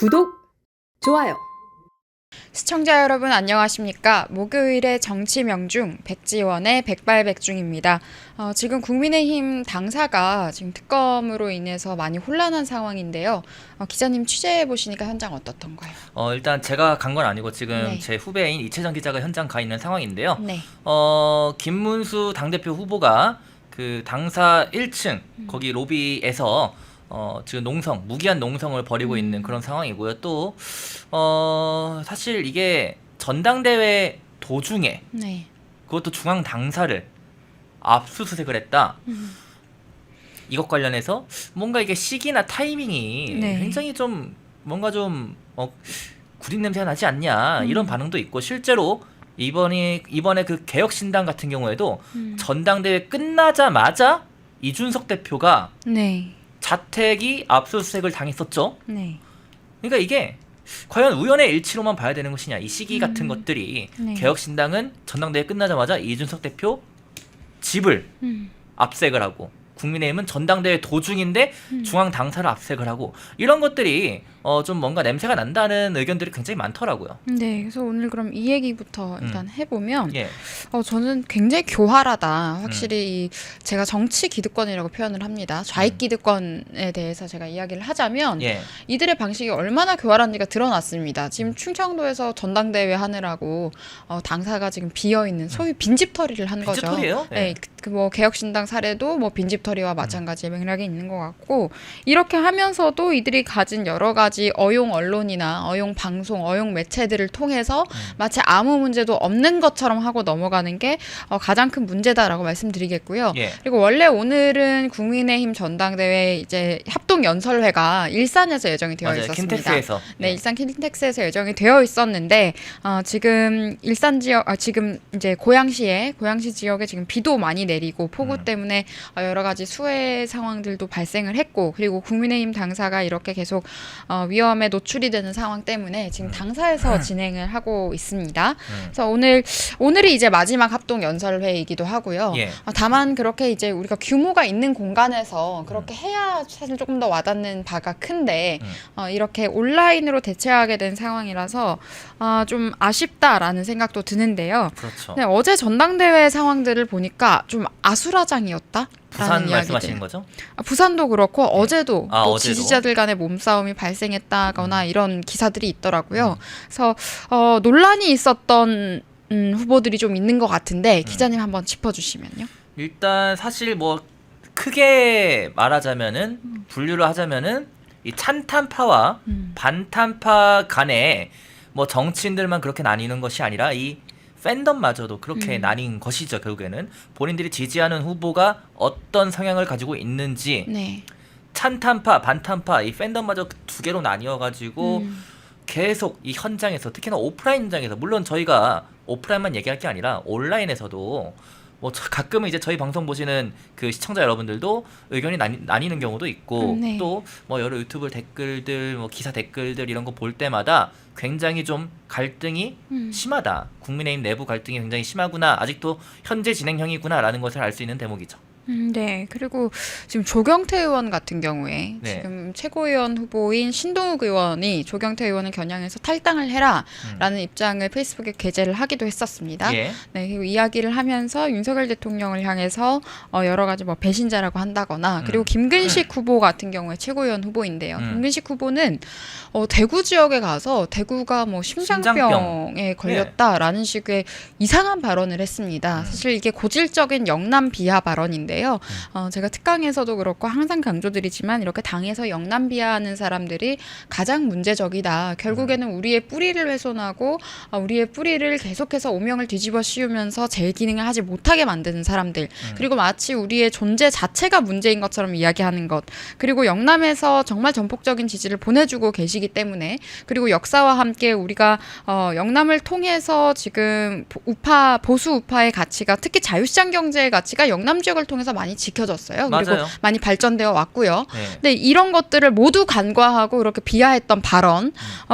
구독, 좋아요. 시청자 여러분 안녕하십니까. 목요일의 정치 명중 백지원의 백발백중입니다. 지금 국민의힘 당사가 지금 특검으로 인해서 많이 혼란한 상황인데요. 기자님 취재해 보시니까 현장 어떻던가요? 일단 제가 간 건 아니고 지금 네. 제 후배인 이채정 기자가 현장 가 있는 상황인데요. 네. 김문수 당대표 후보가 그 당사 1층 거기 로비에서 지금 무기한 농성을 벌이고 있는 그런 상황이고요. 또 사실 이게 전당대회 도중에 네. 그것도 중앙 당사를 압수수색을 했다. 이것 관련해서 뭔가 이게 시기나 타이밍이 네. 굉장히 좀 뭔가 좀 구린 냄새가 나지 않냐 이런 반응도 있고, 실제로 이번에 그 개혁신당 같은 경우에도 전당대회 끝나자마자 이준석 대표가 네. 자택이 압수수색을 당했었죠. 네. 그러니까 이게 과연 우연의 일치로만 봐야 되는 것이냐, 이 시기 같은 것들이. 네. 개혁신당은 전당대회 끝나자마자 이준석 대표 집을 압색을 하고, 국민의힘은 전당대회 도중인데 중앙 당사를 압색을 하고, 이런 것들이 좀 뭔가 냄새가 난다는 의견들이 굉장히 많더라고요. 네. 그래서 오늘 그럼 이 얘기부터 일단 해보면 예. 저는 굉장히 교활하다. 확실히 제가 정치 기득권이라고 표현을 합니다. 좌익 기득권에 대해서 제가 이야기를 하자면 예. 이들의 방식이 얼마나 교활한지가 드러났습니다. 지금 충청도에서 전당대회 하느라고 당사가 지금 비어있는 소위 빈집털이를 한 거죠. 빈집털이에요? 예. 네. 뭐 개혁신당 사례도 뭐 빈집털이와 마찬가지의 맥락이 있는 것 같고, 이렇게 하면서도 이들이 가진 여러 가지 어용 언론이나 어용 방송, 어용 매체들을 통해서 마치 아무 문제도 없는 것처럼 하고 넘어가는 게 가장 큰 문제다라고 말씀드리겠고요. 예. 그리고 원래 오늘은 국민의힘 전당대회 이제 합동연설회가 일산에서 예정이 되어 맞아요. 있었습니다. 킨텍스에서. 네, 예. 일산 킨텍스에서 예정이 되어 있었는데 지금 일산 지역, 지금 이제 고양시 지역에 지금 비도 많이 내리고 폭우 때문에 여러 가지 수해 상황들도 발생을 했고, 그리고 국민의힘 당사가 이렇게 계속 위험에 노출이 되는 상황 때문에 지금 당사에서 진행을 하고 있습니다. 그래서 오늘이 이제 마지막 합동 연설회이기도 하고요. 예. 다만 그렇게 이제 우리가 규모가 있는 공간에서 그렇게 해야 사실 조금 더 와닿는 바가 큰데 이렇게 온라인으로 대체하게 된 상황이라서 좀 아쉽다라는 생각도 드는데요. 그렇죠. 네, 어제 전당대회 상황들을 보니까 좀 아수라장이었다. 부산 말씀하시는 거죠? 부산도 그렇고 어제도 또 어제도? 지지자들 간의 몸싸움이 발생했다거나 이런 기사들이 있더라고요. 그래서 논란이 있었던 후보들이 좀 있는 것 같은데 기자님 한번 짚어주시면요. 일단 사실 뭐 크게 말하자면은 분류를 하자면은 이 찬탄파와 반탄파 간에 뭐 정치인들만 그렇게 나뉘는 것이 아니라 이 팬덤마저도 그렇게 나뉜 것이죠. 결국에는 본인들이 지지하는 후보가 어떤 성향을 가지고 있는지. 네. 찬탄파, 반탄파 이 팬덤마저 두 개로 나뉘어가지고 계속 이 현장에서, 특히나 오프라인 현장에서, 물론 저희가 오프라인만 얘기할 게 아니라 온라인에서도 뭐 가끔은 이제 저희 방송 보시는 그 시청자 여러분들도 의견이 나뉘는 경우도 있고, 네. 또 뭐 여러 유튜브 댓글들, 뭐 기사 댓글들 이런 거 볼 때마다 굉장히 좀 갈등이 심하다. 국민의힘 내부 갈등이 굉장히 심하구나. 아직도 현재 진행형이구나라는 것을 알 수 있는 대목이죠. 네. 그리고 지금 조경태 의원 같은 경우에 네. 지금 최고위원 후보인 신동욱 의원이 조경태 의원을 겨냥해서 탈당을 해라라는 입장을 페이스북에 게재를 하기도 했었습니다. 예. 네, 그리고 이야기를 하면서 윤석열 대통령을 향해서 여러 가지 뭐 배신자라고 한다거나, 그리고 김근식 후보 같은 경우에 최고위원 후보인데요. 김근식 후보는 대구 지역에 가서 대구가 뭐 심장병에 걸렸다라는 식의 이상한 발언을 했습니다. 사실 이게 고질적인 영남 비하 발언인데요. 제가 특강에서도 그렇고 항상 강조드리지만 이렇게 당에서 영남 비하하는 사람들이 가장 문제적이다. 결국에는 우리의 뿌리를 훼손하고 우리의 뿌리를 계속해서 오명을 뒤집어 씌우면서 재기능을 하지 못하게 만드는 사람들, 그리고 마치 우리의 존재 자체가 문제인 것처럼 이야기하는 것, 그리고 영남에서 정말 전폭적인 지지를 보내주고 계시기 때문에, 그리고 역사와 함께 우리가 영남을 통해서 지금 보수 우파의 가치가, 특히 자유시장 경제의 가치가 영남 지역을 통해서 통해서 많이 지켜졌어요. 그리고 맞아요. 많이 발전되어 왔고요. 네. 근데 이런 것들을 모두 간과하고 이렇게 비하했던 발언,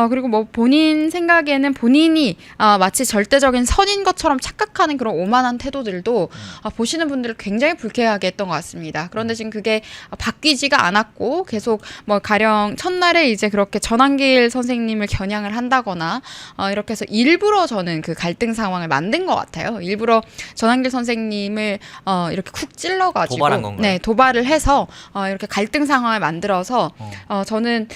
그리고 뭐 본인 생각에는 본인이 마치 절대적인 선인 것처럼 착각하는 그런 오만한 태도들도 보시는 분들을 굉장히 불쾌하게 했던 것 같습니다. 그런데 지금 그게 바뀌지가 않았고 계속 뭐 가령 첫날에 이제 그렇게 전한길 선생님을 겨냥을 한다거나 이렇게 해서 일부러 저는 그 갈등 상황을 만든 것 같아요. 일부러 전한길 선생님을 이렇게 쿡 찔러가지고 도발한 건가요? 네, 도발을 해서 이렇게 갈등 상황을 만들어서 저는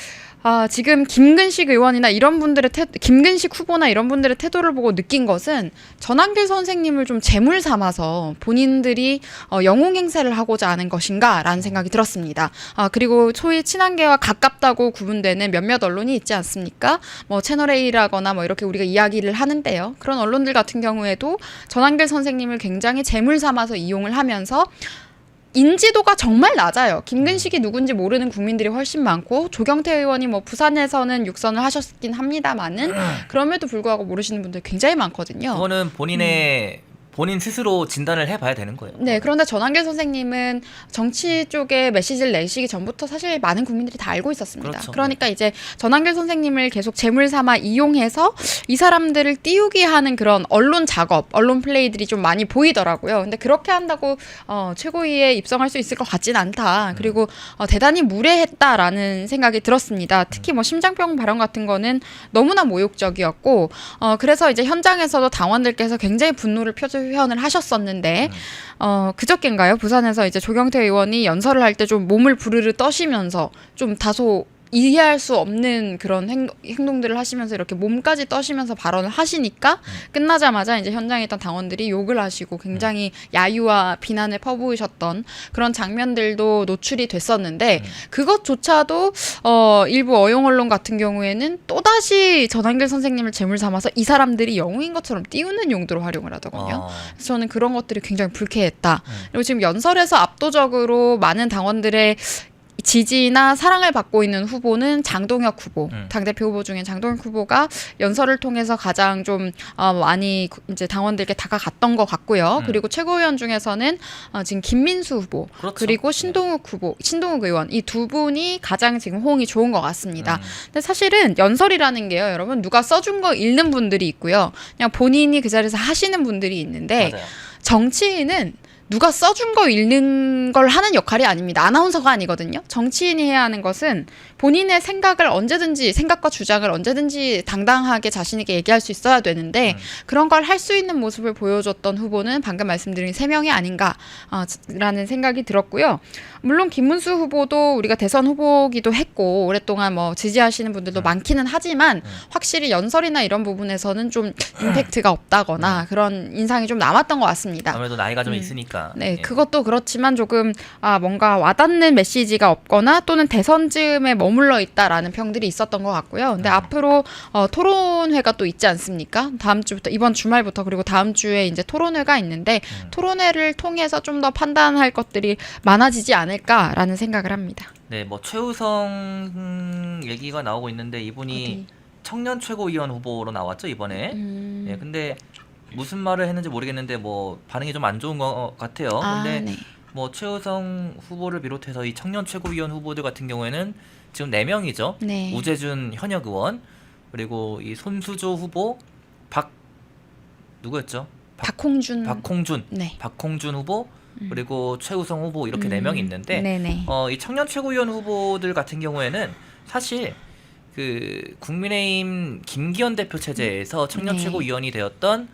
지금 김근식 의원이나 이런 분들의 김근식 후보나 이런 분들의 태도를 보고 느낀 것은 전한길 선생님을 좀 제물 삼아서 본인들이 영웅 행세를 하고자 하는 것인가라는 생각이 들었습니다. 그리고 소위 친한계와 가깝다고 구분되는 몇몇 언론이 있지 않습니까? 뭐 채널A라거나 뭐 이렇게 우리가 이야기를 하는데요. 그런 언론들 같은 경우에도 전한길 선생님을 굉장히 제물 삼아서 이용을 하면서 인지도가 정말 낮아요. 김근식이 누군지 모르는 국민들이 훨씬 많고 조경태 의원이 뭐 부산에서는 육선을 하셨긴 합니다만은 그럼에도 불구하고 모르시는 분들 굉장히 많거든요. 그거는 본인 스스로 진단을 해봐야 되는 거예요. 네, 그런데 전한길 선생님은 정치 쪽에 메시지를 내시기 전부터 사실 많은 국민들이 다 알고 있었습니다. 그렇죠. 그러니까 이제 전한길 선생님을 계속 제물 삼아 이용해서 이 사람들을 띄우게 하는 그런 언론 작업, 언론 플레이들이 좀 많이 보이더라고요. 근데 그렇게 한다고 최고위에 입성할 수 있을 것 같진 않다. 그리고 대단히 무례했다라는 생각이 들었습니다. 특히 뭐 심장병 발언 같은 거는 너무나 모욕적이었고 그래서 이제 현장에서도 당원들께서 굉장히 분노를 표현을 하셨었는데 그저께인가요? 부산에서 이제 조경태 의원이 연설을 할 때 좀 몸을 부르르 떠시면서 좀 다소 이해할 수 없는 그런 행동들을 하시면서 이렇게 몸까지 떠시면서 발언을 하시니까 끝나자마자 이제 현장에 있던 당원들이 욕을 하시고 굉장히 야유와 비난을 퍼부으셨던 그런 장면들도 노출이 됐었는데 그것조차도 일부 어용 언론 같은 경우에는 또다시 전한길 선생님을 제물 삼아서 이 사람들이 영웅인 것처럼 띄우는 용도로 활용을 하더군요. 그래서 저는 그런 것들이 굉장히 불쾌했다. 그리고 지금 연설에서 압도적으로 많은 당원들의 지지나 사랑을 받고 있는 후보는 장동혁 후보, 당대표 후보 중에 장동혁 후보가 연설을 통해서 가장 좀 많이 이제 당원들께 다가갔던 것 같고요. 그리고 최고위원 중에서는 지금 김민수 후보, 그렇죠. 그리고 신동욱 후보, 신동욱 의원 이 두 분이 가장 지금 호응이 좋은 것 같습니다. 근데 사실은 연설이라는 게요, 여러분 누가 써준 거 읽는 분들이 있고요, 그냥 본인이 그 자리에서 하시는 분들이 있는데 맞아요. 정치인은 누가 써준 거 읽는 걸 하는 역할이 아닙니다. 아나운서가 아니거든요. 정치인이 해야 하는 것은 본인의 생각을 언제든지, 생각과 주장을 언제든지 당당하게 자신에게 얘기할 수 있어야 되는데 그런 걸 할 수 있는 모습을 보여줬던 후보는 방금 말씀드린 3명이 아닌가라는 생각이 들었고요. 물론 김문수 후보도 우리가 대선 후보기도 했고 오랫동안 뭐 지지하시는 분들도 많기는 하지만 확실히 연설이나 이런 부분에서는 좀 임팩트가 없다거나 그런 인상이 좀 남았던 것 같습니다. 아무래도 나이가 좀 있으니까. 네, 예. 그것도 그렇지만 조금 뭔가 와닿는 메시지가 없거나 또는 대선쯤에 머물러 있다라는 평들이 있었던 것 같고요. 근데 앞으로 토론회가 또 있지 않습니까? 다음 주부터, 이번 주말부터, 그리고 다음 주에 이제 토론회가 있는데 토론회를 통해서 좀 더 판단할 것들이 많아지지 않을까라는 생각을 합니다. 네, 뭐 최우성 얘기가 나오고 있는데 이분이 청년 최고위원 후보로 나왔죠 이번에. 예, 근데 무슨 말을 했는지 모르겠는데 뭐 반응이 좀 안 좋은 것 같아요. 근데 네. 뭐 최우성 후보를 비롯해서 이 청년 최고위원 후보들 같은 경우에는 지금 4명이죠. 네. 우재준 현역 의원, 그리고 이 손수조 후보, 누구였죠? 박홍준. 박홍준 후보, 그리고 최우성 후보, 이렇게 4명이 있는데 네네. 이 청년 최고위원 후보들 같은 경우에는 사실 그 국민의힘 김기현 대표 체제에서 청년 네. 최고위원이 되었던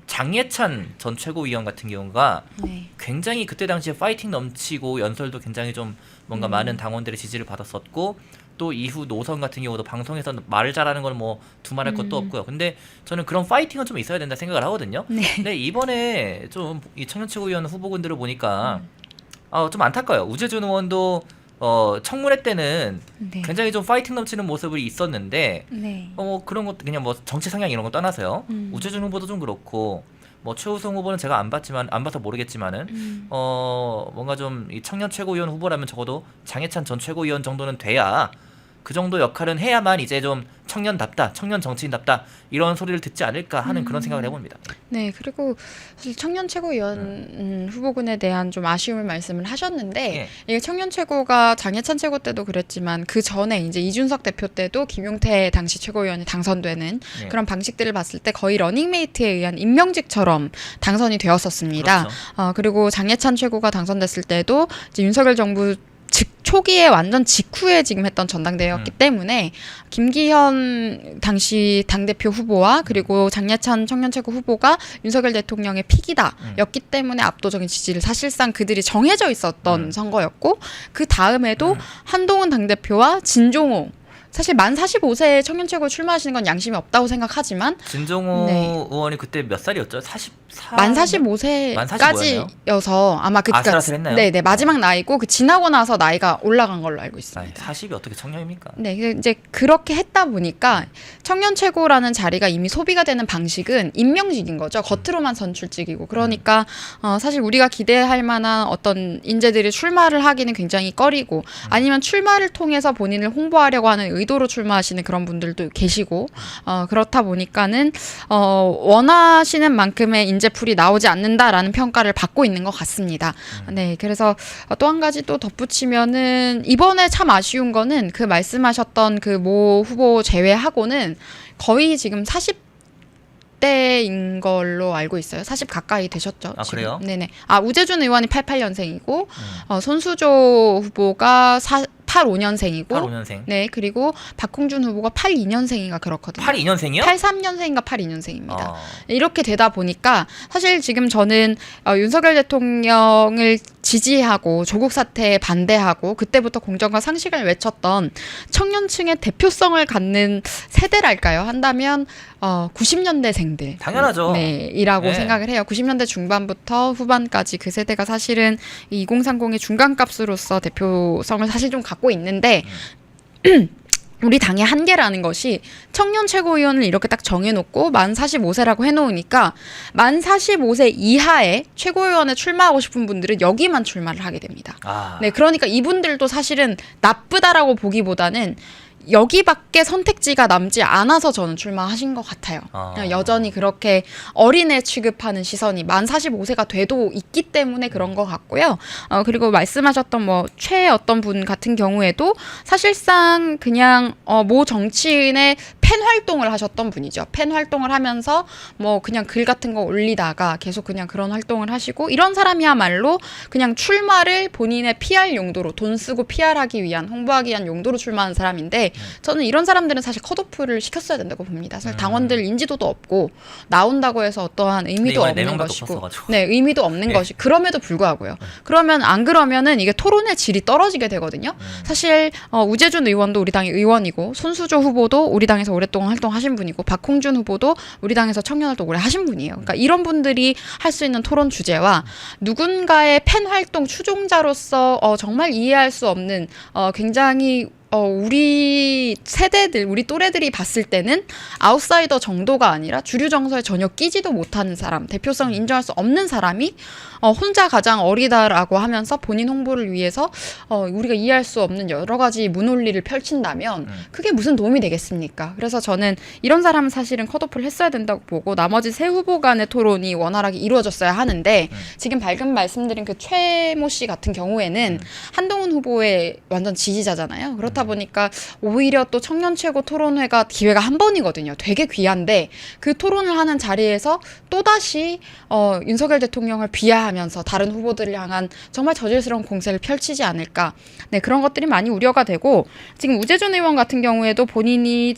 장예찬 전 최고위원 같은 경우가 네. 굉장히 그때 당시에 파이팅 넘치고 연설도 굉장히 좀 뭔가 많은 당원들의 지지를 받았었고, 또 이후 노선 같은 경우도 방송에서 말을 잘하는 건 뭐 두말할 것도 없고요. 근데 저는 그런 파이팅은 좀 있어야 된다 생각을 하거든요. 네. 근데 이번에 좀 이 청년 최고위원 후보군들을 보니까 좀 안타까워요. 우재준 의원도 청문회 때는 네. 굉장히 좀 파이팅 넘치는 모습이 있었는데 네. 그런 것도 그냥 뭐 정치 성향 이런 거 떠나서요. 우재준 후보도 좀 그렇고 뭐 최우성 후보는 제가 안 봐서 모르겠지만은 뭔가 좀 이 청년 최고위원 후보라면 적어도 장해찬 전 최고위원 정도는 돼야 그 정도 역할은 해야만 이제 좀 청년답다, 청년 정치인답다 이런 소리를 듣지 않을까 하는 그런 생각을 해봅니다. 네, 그리고 사실 청년 최고위원 후보군에 대한 좀 아쉬움을 말씀을 하셨는데 예. 이게 청년 최고가 장해찬 최고 때도 그랬지만 그 전에 이제 이준석 대표 때도 김용태 당시 최고위원이 당선되는 예. 그런 방식들을 봤을 때 거의 러닝메이트에 의한 임명직처럼 당선이 되었었습니다. 그렇죠. 그리고 장해찬 최고가 당선됐을 때도 이제 윤석열 정부 초기에 완전 직후에 지금 했던 전당대회였기 때문에 김기현 당시 당대표 후보와 그리고 장예찬 청년최고 후보가 윤석열 대통령의 픽이다 였기 때문에 압도적인 지지를 사실상 그들이 정해져 있었던 선거였고 그 다음에도 한동훈 당대표와 진종호 사실 만 45세에 청년최고에 출마하시는 건 양심이 없다고 생각하지만 진종호 네. 의원이 그때 몇 살이었죠? 44? 만 45세까지여서 아마 그 아슬아슬했나요? 네네 마지막 나이고 그 지나고 나서 나이가 올라간 걸로 알고 있습니다. 40이 어떻게 청년입니까? 네, 이제 그렇게 했다 보니까 청년 최고라는 자리가 이미 소비가 되는 방식은 임명직인 거죠. 겉으로만 선출직이고 그러니까 사실 우리가 기대할 만한 어떤 인재들이 출마를 하기는 굉장히 꺼리고 아니면 출마를 통해서 본인을 홍보하려고 하는 의도로 출마하시는 그런 분들도 계시고 그렇다 보니까는 원하시는 만큼의 인재풀이 나오지 않는다라는 평가를 받고 있는 것 같습니다. 네, 그래서 또 한 가지 또 덧붙이면은 이번에 참 아쉬운 거는 그 말씀하셨던 그 모 후보 제외하고는 거의 지금 40대인 걸로 알고 있어요. 40 가까이 되셨죠. 아, 지금. 그래요? 네네. 우재준 의원이 88년생이고 손수조 후보가 85년생이고 85년생. 네, 그리고 박홍준 후보가 82년생인가 그렇거든요. 82년생이요? 83년생인가 82년생입니다. 이렇게 되다 보니까 사실 지금 저는 윤석열 대통령을 지지하고 조국 사태에 반대하고 그때부터 공정과 상식을 외쳤던 청년층의 대표성을 갖는 세대랄까요? 한다면 90년대생들 당연하죠. 네, 이라고 네. 생각을 해요. 90년대 중반부터 후반까지 그 세대가 사실은 이 2030의 중간값으로서 대표성을 사실 좀 갖고 있는데 우리 당의 한계라는 것이 청년 최고위원을 이렇게 딱 정해놓고 만 45세라고 해놓으니까 만 45세 이하의 최고위원에 출마하고 싶은 분들은 여기만 출마를 하게 됩니다. 네, 그러니까 이분들도 사실은 나쁘다라고 보기보다는 여기밖에 선택지가 남지 않아서 저는 출마하신 것 같아요. 그냥 여전히 그렇게 어린애 취급하는 시선이 만 45세가 돼도 있기 때문에 그런 것 같고요. 그리고 말씀하셨던 뭐 최 어떤 분 같은 경우에도 사실상 그냥 모 정치인의 팬 활동을 하셨던 분이죠. 팬 활동을 하면서 뭐 그냥 글 같은 거 올리다가 계속 그냥 그런 활동을 하시고 이런 사람이야말로 그냥 출마를 본인의 PR 용도로 돈 쓰고 PR하기 위한 홍보하기 위한 용도로 출마하는 사람인데 저는 이런 사람들은 사실 컷오프를 시켰어야 된다고 봅니다. 사실 당원들 인지도도 없고 나온다고 해서 어떠한 의미도 없는 것이고 네, 의미도 없는 것이 그럼에도 불구하고요. 그러면 안 그러면은 이게 토론의 질이 떨어지게 되거든요. 사실 우재준 의원도 우리 당의 의원이고 손수조 후보도 우리 당에서 오랫동안 활동하신 분이고 박홍준 후보도 우리 당에서 청년 활동 오래 하신 분이에요. 그러니까 이런 분들이 할 수 있는 토론 주제와 누군가의 팬 활동 추종자로서 정말 이해할 수 없는 굉장히 우리 세대들, 우리 또래들이 봤을 때는 아웃사이더 정도가 아니라 주류 정서에 전혀 끼지도 못하는 사람, 대표성을 인정할 수 없는 사람이 혼자 가장 어리다라고 하면서 본인 홍보를 위해서 우리가 이해할 수 없는 여러 가지 문논리를 펼친다면 그게 무슨 도움이 되겠습니까? 그래서 저는 이런 사람은 사실은 컷오프를 했어야 된다고 보고 나머지 세 후보 간의 토론이 원활하게 이루어졌어야 하는데 지금 방금 말씀드린 그 최모 씨 같은 경우에는 한동훈 후보의 완전 지지자잖아요. 그렇다 보니까 오히려 또 청년 최고 토론회가 기회가 한 번이거든요. 되게 귀한데 그 토론을 하는 자리에서 또다시 윤석열 대통령을 비하하면서 다른 후보들을 향한 정말 저질스러운 공세를 펼치지 않을까. 네, 그런 것들이 많이 우려가 되고 지금 우재준 의원 같은 경우에도 본인이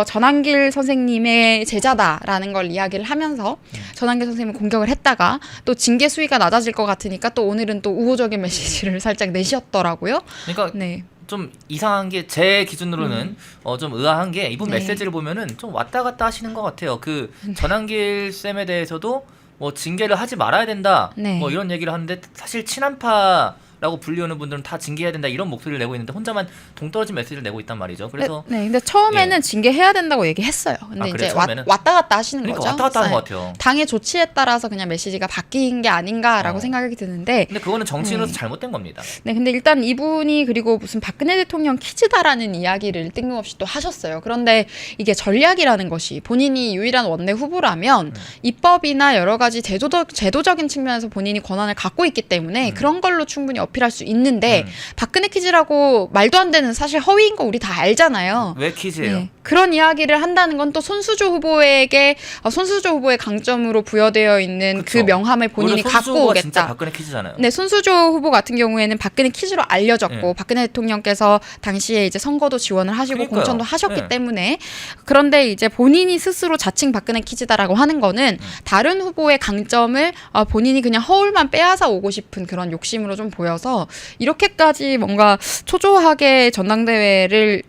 전한길 선생님의 제자다라는 걸 이야기를 하면서 전한길 선생님을 공격을 했다가 또 징계 수위가 낮아질 것 같으니까 또 오늘은 또 우호적인 메시지를 살짝 내셨더라고요. 그러니까 네. 좀 이상한 게 제 기준으로는 좀 의아한 게 이분 네. 메시지를 보면은 좀 왔다 갔다 하시는 것 같아요. 그 전한길 쌤에 대해서도 뭐 징계를 하지 말아야 된다. 네. 뭐 이런 얘기를 하는데 사실 친한파 라고 불리우는 분들은 다 징계해야 된다 이런 목소리를 내고 있는데 혼자만 동떨어진 메시지를 내고 있단 말이죠. 그래서 네, 근데 처음에는 징계해야 된다고 얘기했어요. 근데 그래, 이제 처음에는? 왔다 갔다 하시는 그러니까 거죠. 왔다 갔다 하는 네. 것 같아요. 당의 조치에 따라서 그냥 메시지가 바뀐 게 아닌가라고 생각이 드는데 근데 그거는 정치인으로서 잘못된 겁니다. 네, 근데 일단 이분이 그리고 무슨 박근혜 대통령 퀴즈다라는 이야기를 뜬금없이 또 하셨어요. 그런데 이게 전략이라는 것이 본인이 유일한 원내 후보라면 입법이나 여러 가지 제도적인 측면에서 본인이 권한을 갖고 있기 때문에 그런 걸로 충분히 어필할 수 있는데 박근혜 퀴즈라고 말도 안 되는 사실 허위인 거 우리 다 알잖아요. 왜 퀴즈예요? 네. 그런 이야기를 한다는 건 또 손수조 후보에게 손수조 후보의 강점으로 부여되어 있는 그 그쵸. 명함을 본인이 손수 갖고 후보가 진짜 오겠다. 박근혜 퀴즈잖아요. 네, 손수조 후보 같은 경우에는 박근혜 퀴즈로 알려졌고 네. 박근혜 대통령께서 당시에 이제 선거도 지원을 하시고 그러니까요. 공천도 하셨기 네. 때문에 그런데 이제 본인이 스스로 자칭 박근혜 퀴즈다라고 하는 거는 다른 후보의 강점을 본인이 그냥 허울만 빼앗아 오고 싶은 그런 욕심으로 좀 보여서 이렇게까지 뭔가 초조하게 전당대회를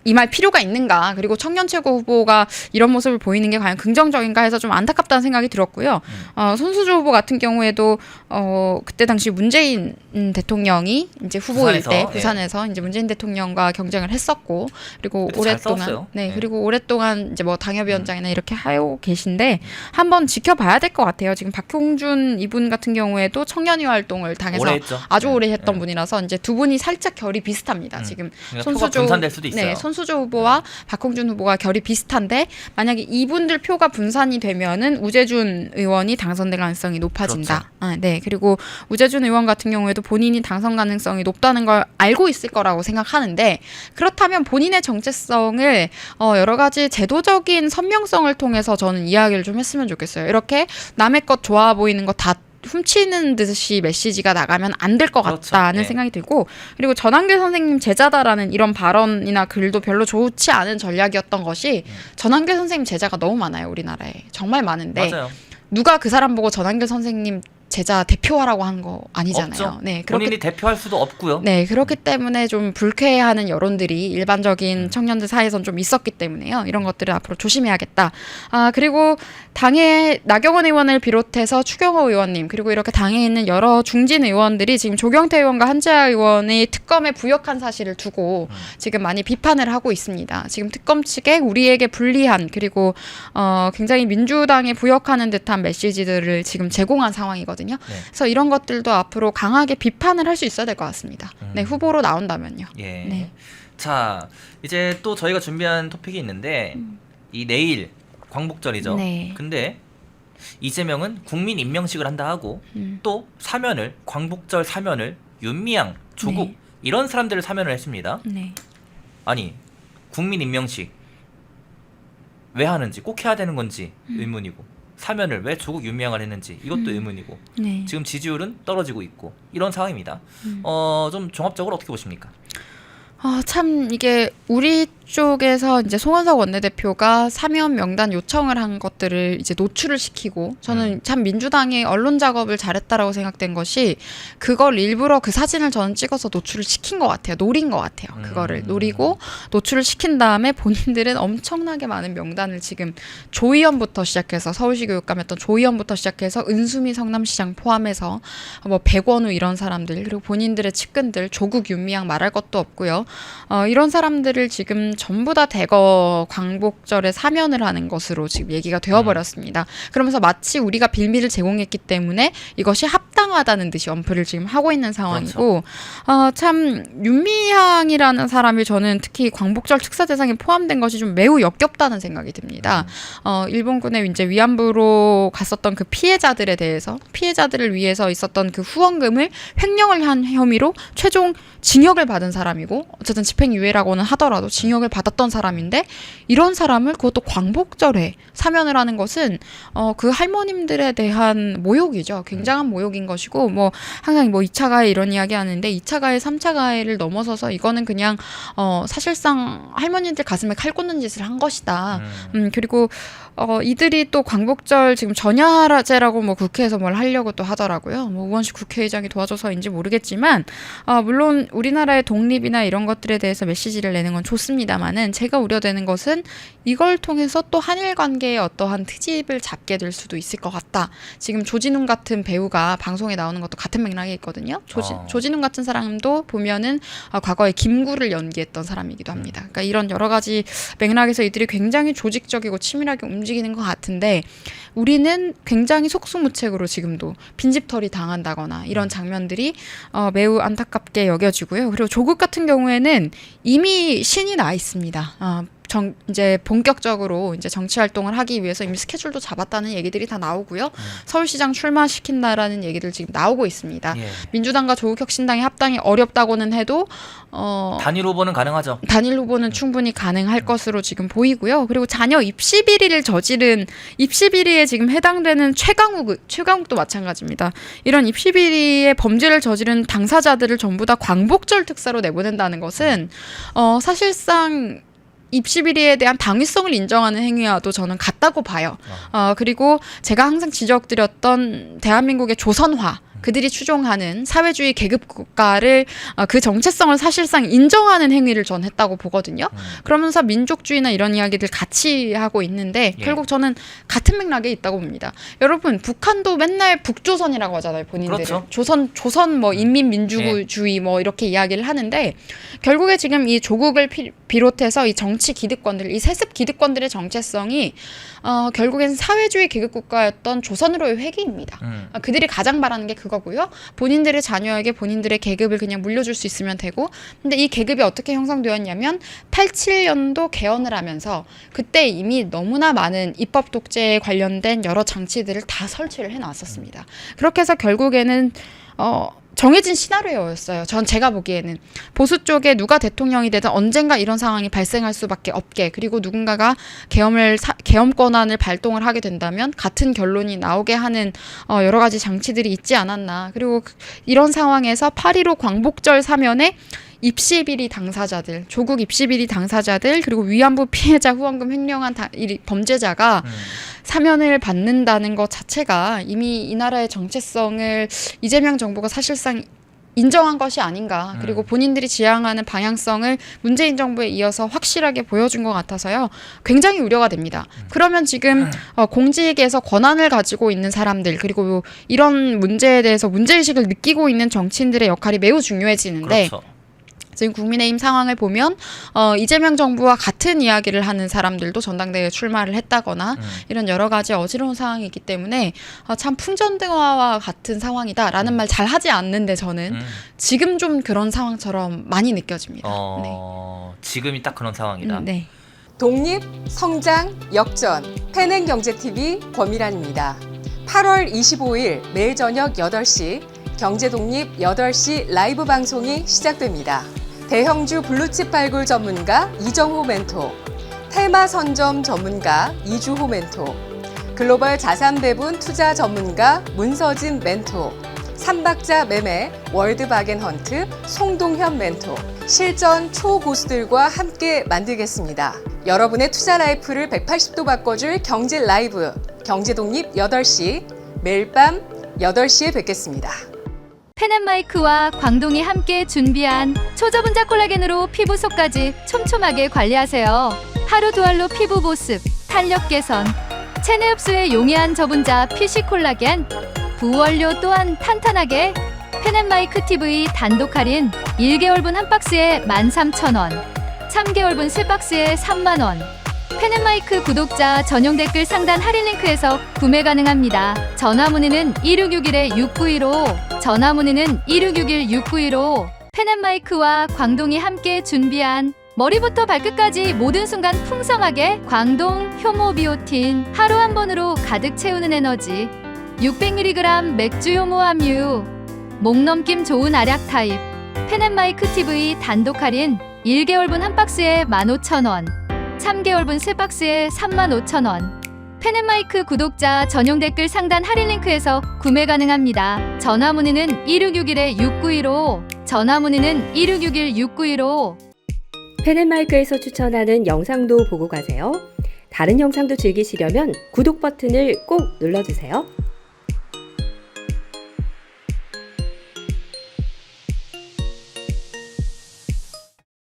임할 필요가 있는가, 그리고 청년 최고 후보가 이런 모습을 보이는 게 과연 긍정적인가 해서 좀 안타깝다는 생각이 들었고요. 손수조 후보 같은 경우에도 그때 당시 문재인 대통령이 이제 후보일 부산에서, 때 부산에서 이제 문재인 대통령과 경쟁을 했었고, 그리고 그래도 잘 오랫동안 싸웠어요. 그리고 오랫동안 이제 뭐 당협위원장이나 이렇게 하고 계신데 한번 지켜봐야 될 것 같아요. 지금 박형준 이분 같은 경우에도 청년위 활동을 당에서 오래 했죠. 아주 네. 오래 했던 네. 분이라서 이제 두 분이 살짝 결이 비슷합니다. 지금 그러니까 표가 분산될 수도 있어요. 네, 손수조 후보와 박홍준 후보가 결이 비슷한데 만약에 이분들 표가 분산이 되면은 우재준 의원이 당선될 가능성이 높아진다. 그렇죠. 네, 그리고 우재준 의원 같은 경우에도 본인이 당선 가능성이 높다는 걸 알고 있을 거라고 생각하는데 그렇다면 본인의 정체성을 여러 가지 제도적인 선명성을 통해서 저는 이야기를 좀 했으면 좋겠어요. 이렇게 남의 것 좋아 보이는 거 다 훔치는 듯이 메시지가 나가면 안 될 것 그렇죠. 같다는 네. 생각이 들고, 그리고 전한길 선생님 제자다라는 이런 발언이나 글도 별로 좋지 않은 전략이었던 것이 전한길 선생님 제자가 너무 많아요, 우리나라에. 정말 많은데 맞아요. 누가 그 사람 보고 전한길 선생님 제자 대표하라고 한 거 아니잖아요. 없죠. 네, 본인이 대표할 수도 없고요. 네, 그렇기 때문에 좀 불쾌해하는 여론들이 일반적인 청년들 사이에선 좀 있었기 때문에요. 이런 것들을 앞으로 조심해야겠다. 그리고 당에 나경원 의원을 비롯해서 추경호 의원님, 그리고 이렇게 당에 있는 여러 중진 의원들이 지금 조경태 의원과 한재하 의원이 특검에 부역한 사실을 두고 지금 많이 비판을 하고 있습니다. 지금 특검 측에 우리에게 불리한, 그리고 굉장히 민주당에 부역하는 듯한 메시지들을 지금 제공한 상황이거든요. 네. 그래서 이런 것들도 앞으로 강하게 비판을 할 수 있어야 될 것 같습니다. 네, 후보로 나온다면요. 예. 네. 자, 이제 또 저희가 준비한 토픽이 있는데 이 내일 광복절이죠. 네. 근데 이재명은 국민 임명식을 한다 하고 또 사면을 광복절 사면을 윤미향, 조국 네. 이런 사람들을 사면을 했습니다. 네. 아니 국민 임명식 왜 하는지 꼭 해야 되는 건지 의문이고 사면을 왜 조국 윤미향을 했는지 이것도 의문이고 네. 지금 지지율은 떨어지고 있고 이런 상황입니다. 좀 종합적으로 어떻게 보십니까? 참 이게 우리 쪽에서 이제 송원석 원내대표가 사면 명단 요청을 한 것들을 이제 노출을 시키고, 저는 참 민주당이 언론 작업을 잘했다라고 생각된 것이 그걸 일부러 그 사진을 저는 찍어서 노출을 시킨 것 같아요. 노린 것 같아요. 그거를 노리고 노출을 시킨 다음에 본인들은 엄청나게 많은 명단을 지금 조의원부터 시작해서 서울시 교육감이었던 조의원부터 시작해서 은수미 성남시장 포함해서 뭐 백원우 이런 사람들, 그리고 본인들의 측근들, 조국 윤미향 말할 것도 없고요. 이런 사람들을 지금 전부 다 대거 광복절에 사면을 하는 것으로 지금 얘기가 되어버렸습니다. 그러면서 마치 우리가 빌미를 제공했기 때문에 이것이 합당하다는 듯이 언플을 지금 하고 있는 상황이고, 참 윤미향이라는 사람이 저는 특히 광복절 특사 대상에 포함된 것이 좀 매우 역겹다는 생각이 듭니다. 일본군의 이제 위안부로 갔었던 그 피해자들에 대해서, 피해자들을 위해서 있었던 그 후원금을 횡령을 한 혐의로 최종 징역을 받은 사람이고, 어쨌든 집행유예라고는 하더라도 징역을 받았던 사람인데, 이런 사람을 그것도 광복절에 사면을 하는 것은 그 할머님들에 대한 모욕이죠. 굉장한 모욕인 것이고, 뭐 항상 뭐 2차 가해 이런 이야기 하는데 2차 가해, 3차 가해를 넘어서서 이거는 그냥 사실상 할머니들 가슴에 칼 꽂는 짓을 한 것이다. 그리고 이들이 또 광복절 지금 전야제라고 뭐 국회에서 뭘 하려고 또 하더라고요. 뭐 우원식 국회의장이 도와줘서인지 모르겠지만 물론 우리나라의 독립이나 이런 것들에 대해서 메시지를 내는 건 좋습니다. 있습니다만은 제가 우려되는 것은 이걸 통해서 또 한일 관계에 어떠한 트집을 잡게 될 수도 있을 것 같다. 지금 조진웅 같은 배우가 방송에 나오는 것도 같은 맥락에 있거든요. 조진웅 같은 사람도 보면은 과거에 김구를 연기했던 사람이기도 합니다. 그러니까 이런 여러 가지 맥락에서 이들이 굉장히 조직적이고 치밀하게 움직이는 것 같은데 우리는 굉장히 속수무책으로 지금도 빈집털이 당한다거나 이런 장면들이 매우 안타깝게 여겨지고요. 그리고 조국 같은 경우에는 이미 신이 나 있습니다. 이제 본격적으로 이제 정치 활동을 하기 위해서 이미 스케줄도 잡았다는 얘기들이 다 나오고요. 서울시장 출마시킨다라는 얘기들 지금 나오고 있습니다. 예. 민주당과 조국혁신당의 합당이 어렵다고는 해도 단일 후보는 가능하죠. 단일 후보는 충분히 가능할 것으로 지금 보이고요. 그리고 자녀 입시 비리를 저지른 입시 비리에 지금 해당되는 최강욱도 마찬가지입니다. 이런 입시 비리의 범죄를 저지른 당사자들을 전부 다 광복절 특사로 내보낸다는 것은 사실상 입시 비리에 대한 당위성을 인정하는 행위와도 저는 같다고 봐요. 그리고 제가 항상 지적드렸던 대한민국의 조선화, 그들이 추종하는 사회주의 계급 국가를 그 정체성을 사실상 인정하는 행위를 전 했다고 보거든요. 그러면서 민족주의나 이런 이야기들 같이 하고 있는데 결국 저는 같은 맥락에 있다고 봅니다. 여러분 북한도 맨날 북조선이라고 하잖아요. 본인들은. 그렇죠. 조선 뭐 인민민주주의 뭐 이렇게 이야기를 하는데 결국에 지금 이 조국을 비롯해서 이 정치 기득권들, 이 세습 기득권들의 정체성이 결국엔 사회주의 계급 국가였던 조선으로의 회귀입니다. 그들이 가장 바라는 게 그거고요. 본인들의 자녀에게 본인들의 계급을 그냥 물려줄 수 있으면 되고, 근데 이 계급이 어떻게 형성되었냐면 87년도 개헌을 하면서 그때 이미 너무나 많은 입법 독재에 관련된 여러 장치들을 다 설치를 해놨었습니다. 그렇게 해서 결국에는 정해진 시나리오였어요. 제가 보기에는 보수 쪽에 누가 대통령이 되든 언젠가 이런 상황이 발생할 수밖에 없게, 그리고 누군가가 계엄 권한을 발동을 하게 된다면 같은 결론이 나오게 하는 여러 가지 장치들이 있지 않았나. 그리고 이런 상황에서 8.15 광복절 사면에 입시비리 당사자들, 조국 입시비리 당사자들, 그리고 위안부 피해자 후원금 횡령한 범죄자가 사면을 받는다는 것 자체가 이미 이 나라의 정체성을 이재명 정부가 사실상 인정한 것이 아닌가. 그리고 본인들이 지향하는 방향성을 문재인 정부에 이어서 확실하게 보여준 것 같아서요. 굉장히 우려가 됩니다. 그러면 지금 공직에서 권한을 가지고 있는 사람들, 그리고 이런 문제에 대해서 문제의식을 느끼고 있는 정치인들의 역할이 매우 중요해지는데, 그렇죠. 지금 국민의힘 상황을 보면 이재명 정부와 같은 이야기를 하는 사람들도 전당대회에 출마를 했다거나 이런 여러 가지 어지러운 상황이 있기 때문에 참 풍전등화와 같은 상황이다라는 말 잘 하지 않는데 저는 지금 좀 그런 상황처럼 많이 느껴집니다. 네. 지금이 딱 그런 상황이다. 네. 독립, 성장, 역전, 패낸경제TV 권미란입니다. 8월 25일 매일 저녁 8시 경제독립 8시 라이브 방송이 시작됩니다. 대형주 블루칩 발굴 전문가 이정호 멘토, 테마 선점 전문가 이주호 멘토, 글로벌 자산 배분 투자 전문가 문서진 멘토, 삼박자 매매 월드바겐헌트 송동현 멘토, 실전 초고수들과 함께 만들겠습니다. 여러분의 투자 라이프를 180도 바꿔줄 경제 라이브, 경제독립 8시, 매일 밤 8시에 뵙겠습니다. 펜앤마이크와 광동이 함께 준비한 초저분자 콜라겐으로 피부 속까지 촘촘하게 관리하세요. 하루 두 알로 피부 보습, 탄력 개선, 체내 흡수에 용이한 저분자 PC 콜라겐, 부원료 또한 탄탄하게. 펜앤마이크 TV 단독 할인 1개월분 한 박스에 13,000원, 3개월분 3박스에 30,000원. 펜앤마이크 구독자 전용 댓글 상단 할인 링크에서 구매 가능합니다. 전화 문의는 1661-6915, 전화 문의는 1661-6915. 펜앤마이크와 광동이 함께 준비한 머리부터 발끝까지 모든 순간 풍성하게 광동 효모 비오틴, 하루 한 번으로 가득 채우는 에너지 600mg 맥주 효모 함유, 목 넘김 좋은 알약 타입. 펜앤마이크 TV 단독 할인 1개월분 한 박스에 15,000원, 3개월분 3박스에 35,000원. 펜앤마이크 구독자 전용 댓글 상단 할인 링크에서 구매 가능합니다. 전화 문의는 1661-6915, 전화 문의는 1661-6915. 펜앤마이크에서 추천하는 영상도 보고 가세요. 다른 영상도 즐기시려면 구독 버튼을 꼭 눌러주세요.